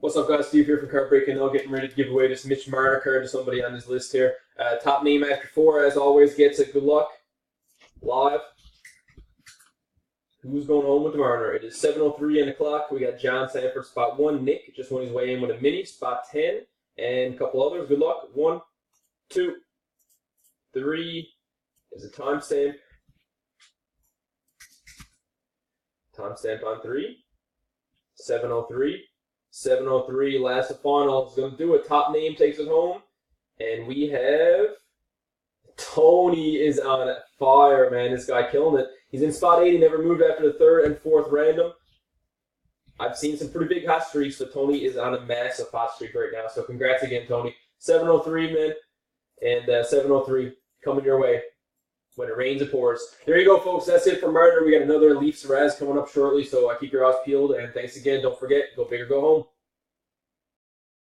What's up, guys? Steve here from Card Breaking Now, getting ready to give away this Mitch Marner card to somebody on this list here. Top name after 4, as always, gets it. Good luck. Live. Who's going home with the Marner? It is 7:03 on the clock. We got John Sanford, spot 1. Nick just won his way in with a mini, spot 10. And a couple others. Good luck. 1, 2, 3. There's a timestamp. Timestamp on 3. 7:03. 7:03, last and final. Is going to do it. Top name takes it home. And we have Tony is on fire, man. This guy killing it. He's in spot 80, never moved after the 3rd and 4th random. I've seen some pretty big hot streaks, but Tony is on a massive hot streak right now. So congrats again, Tony. 7:03, man. And 7:03 coming your way when it rains, it pours. There you go, folks. That's it for Marner. We got another Leafs Raz coming up shortly, so keep your eyes peeled. And thanks again. Don't forget, go big or go home.